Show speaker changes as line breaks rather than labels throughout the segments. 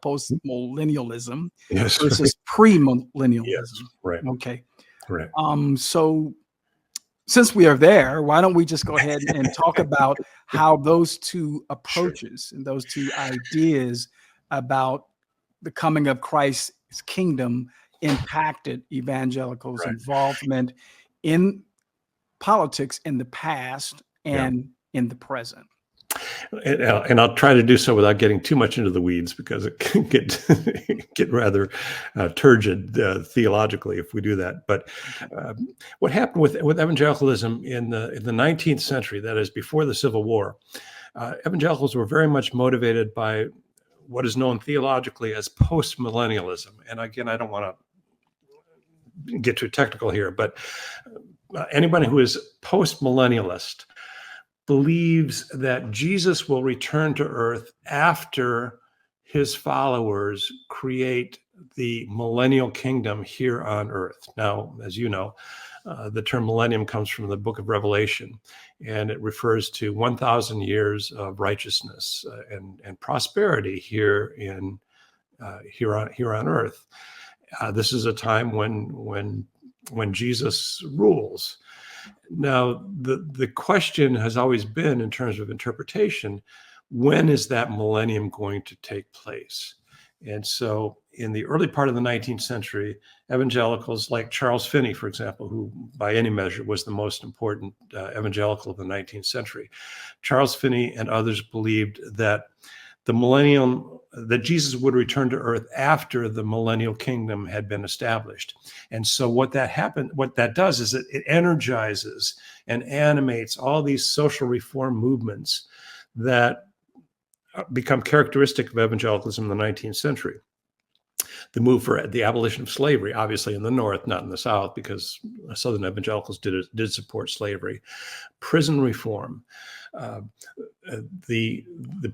post millennialism
Yes.
versus
Yes.
premillennialism.
Right.
Okay.
Right.
So since we are there, why don't we just go ahead and talk about how those two approaches and those two ideas about the coming of Christ's kingdom impacted evangelicals'
Right.
involvement in politics in the past
Yeah.
and in the present.
And I'll try to do so without getting too much into the weeds, because it can get rather turgid theologically if we do that. But what happened with evangelicalism in the 19th century, that is before the Civil War, evangelicals were very much motivated by what is known theologically as post millennialism. And again, I don't want to get too technical here, but anybody who is post millennialist believes that Jesus will return to earth after his followers create the millennial kingdom here on earth. Now, as you know, the term millennium comes from the book of Revelation, and it refers to 1,000 years of righteousness and prosperity here on earth. This is a time when Jesus rules. Now, the question has always been, in terms of interpretation, when is that millennium going to take place? And so in the early part of the 19th century, evangelicals like Charles Finney, for example, who by any measure was the most important evangelical of the 19th century, Charles Finney and others believed that the millennium, that Jesus would return to earth after the millennial kingdom had been established. And so what that does is it energizes and animates all these social reform movements that become characteristic of evangelicalism in the 19th century. The move for the abolition of slavery, obviously in the North, not in the South, because Southern evangelicals did support slavery. Prison reform, the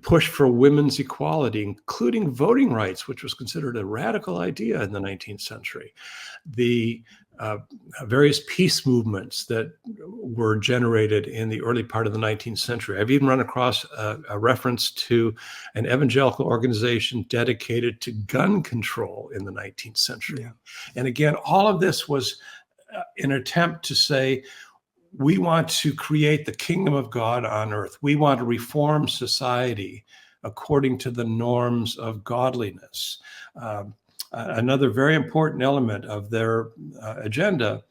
push for women's equality, including voting rights, which was considered a radical idea in the 19th century. The various peace movements that were generated in the early part of the 19th century. I've even run across a reference to an evangelical organization dedicated to gun control in the 19th century. Yeah. And again, all of this was an attempt to say, we want to create the kingdom of God on earth. We want to reform society according to the norms of godliness. Another very important element of their agenda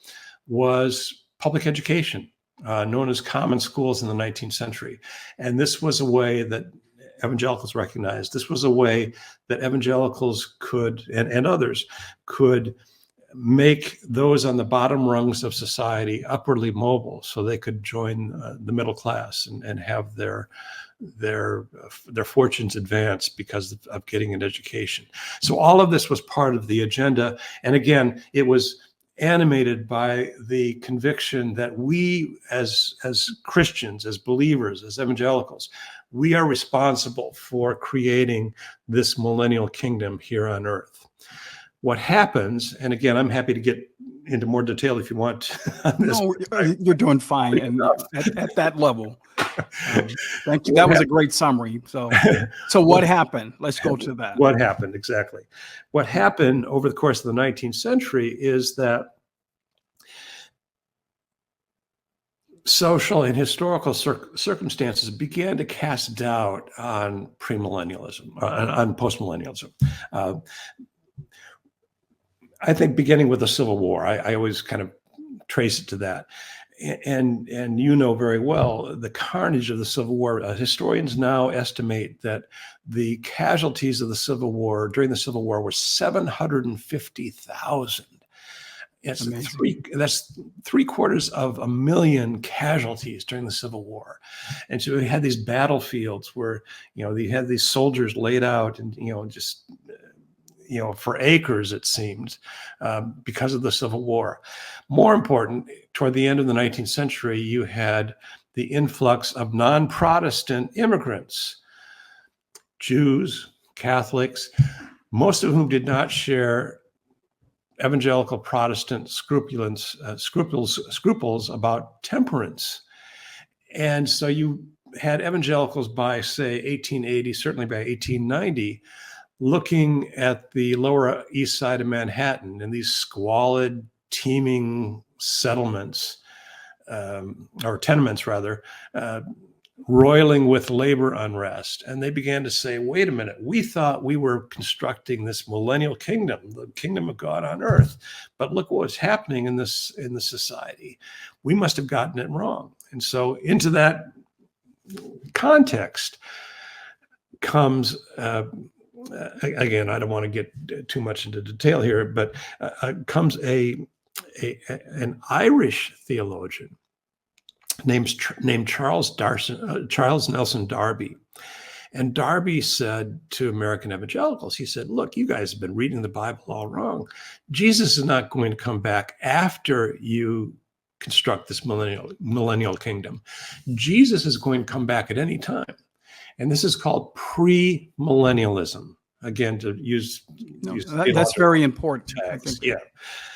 was public education, known as common schools in the 19th century. And this was a way that evangelicals recognized. This was a way that evangelicals could, and others could, make those on the bottom rungs of society upwardly mobile, so they could join the middle class and have their fortunes advance because of getting an education. So all of this was part of the agenda. And again, it was animated by the conviction that we as Christians, as believers, as evangelicals, we are responsible for creating this millennial kingdom here on earth. What happens, and again, I'm happy to get into more detail if you want on this.
No, you're doing fine, and at that level. Thank you. That was a great summary. So what happened? Let's go to that.
What happened, exactly. What happened over the course of the 19th century is that social and historical circumstances began to cast doubt on premillennialism, on postmillennialism. I think beginning with the Civil War, I always kind of trace it to that. And you know very well the carnage of the Civil War. Historians now estimate that the casualties of the Civil War during the Civil War were 750,000. That's 750,000 casualties during the Civil War. And so we had these battlefields where, you had these soldiers laid out and, just for acres, it seemed, because of the Civil War. More important, toward the end of the 19th century, you had the influx of non-Protestant immigrants, Jews, Catholics, most of whom did not share evangelical Protestant scruples about temperance. And so you had evangelicals by, say, 1880, certainly by 1890, looking at the Lower East Side of Manhattan and these squalid, teeming settlements, or tenements rather, roiling with labor unrest. And they began to say, wait a minute, we thought we were constructing this millennial kingdom, the kingdom of God on earth. But look what's happening in the society. We must have gotten it wrong. And so into that context comes, again, I don't want to get too much into detail here, but comes an Irish theologian named Charles Nelson Darby. And Darby said to American evangelicals, he said, look, you guys have been reading the Bible all wrong. Jesus is not going to come back after you construct this millennial kingdom. Jesus is going to come back at any time. And this is called premillennialism. Again, to use
that's very important. I think
yeah.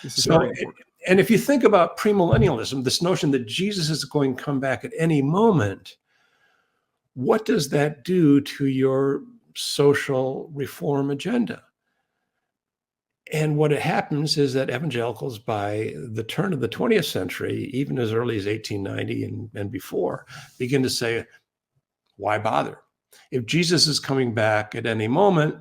This is very important.
And if you think about premillennialism, this notion that Jesus is going to come back at any moment, what does that do to your social reform agenda? And what happens is that evangelicals, by the turn of the 20th century, even as early as 1890 and before, begin to say, why bother? If Jesus is coming back at any moment,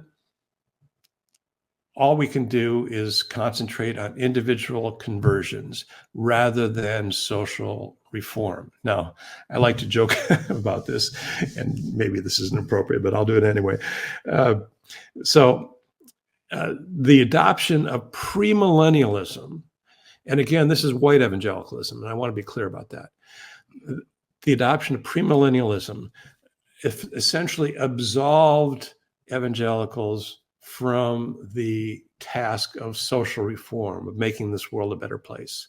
all we can do is concentrate on individual conversions rather than social reform. Now, I like to joke about this, and maybe this isn't appropriate, but I'll do it anyway. The adoption of premillennialism, and again, this is white evangelicalism, and I want to be clear about that. The adoption of premillennialism essentially absolved evangelicals from the task of social reform, of making this world a better place.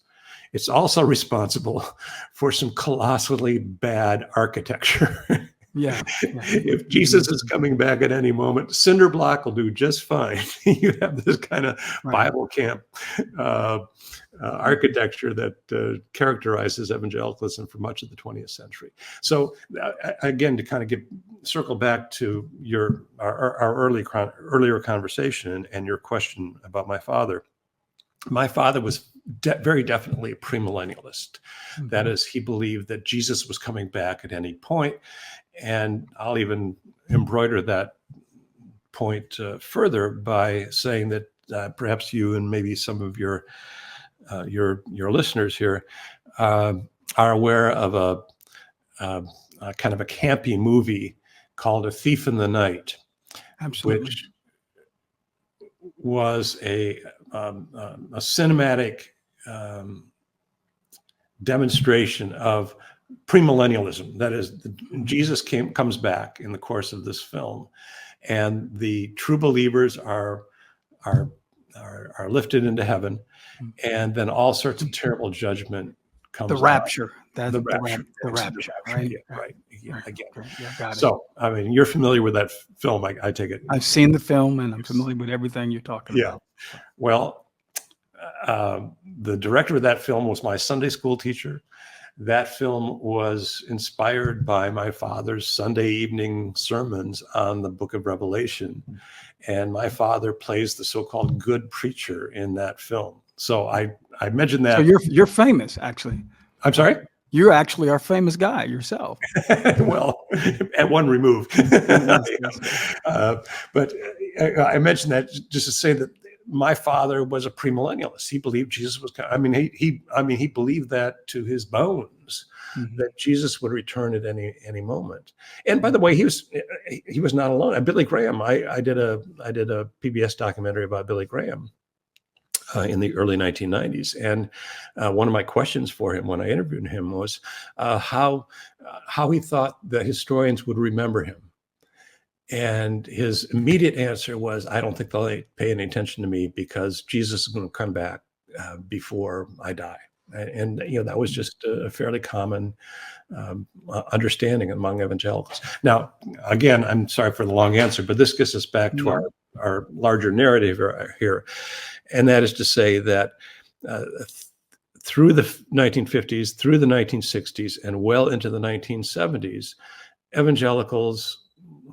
It's also responsible for some colossally bad architecture.
Yeah.
If Jesus is coming back at any moment, cinder block will do just fine. You have this kind of Bible camp architecture that characterizes evangelicalism for much of the 20th century. So again, to kind of circle back to our earlier conversation and your question about my father was very definitely a premillennialist. Mm-hmm. That is, he believed that Jesus was coming back at any point. And I'll even embroider that point further by saying that perhaps you and maybe some of your listeners here are aware of a kind of a campy movie called A Thief in the Night.
Absolutely.
Which was a cinematic demonstration of premillennialism. That is, Jesus comes back in the course of this film, and the true believers are lifted into heaven, and then all sorts of terrible judgment comes.
The rapture.
The rapture.
Right.
Right. Yeah, again.
Yeah, got it.
So, I mean, you're familiar with that film. I take it.
I've seen the film, and I'm familiar with everything you're talking about.
Well, the director of that film was my Sunday school teacher. That film was inspired by my father's Sunday evening sermons on the book of Revelation. And my father plays the so-called good preacher in that film. So I mentioned that.
So you're famous, actually.
I'm sorry?
You actually are a famous guy yourself.
Well, at one remove. But I mentioned that just to say that my father was a premillennialist. He believed Jesus was coming. He believed that to his bones, mm-hmm. that Jesus would return at any moment. And by the way, he was not alone. Billy Graham. I did a PBS documentary about Billy Graham in the early 1990s, and one of my questions for him when I interviewed him was how he thought the historians would remember him. And his immediate answer was, I don't think they'll pay any attention to me because Jesus is going to come back before I die. And that was just a fairly common understanding among evangelicals. Now, again, I'm sorry for the long answer, but this gets us back to our larger narrative here. And that is to say that through the 1950s, through the 1960s, and well into the 1970s, evangelicals,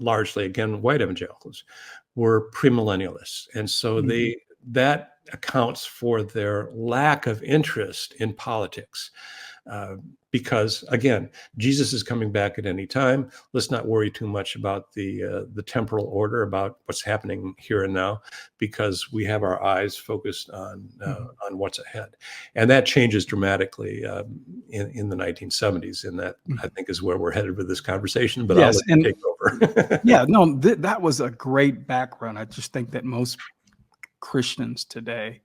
largely, again, white evangelicals, were premillennialists, and so that accounts for their lack of interest in politics. Because again, Jesus is coming back at any time. Let's not worry too much about the temporal order, about what's happening here and now, because we have our eyes focused on what's ahead, and that changes dramatically in the 1970s. And that I think is where we're headed with this conversation. But
Yes,
I'll let
and
you take over.
yeah, no, that was a great background. I just think that most Christians today,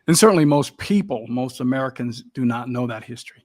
and certainly most people, most Americans, do not know that history.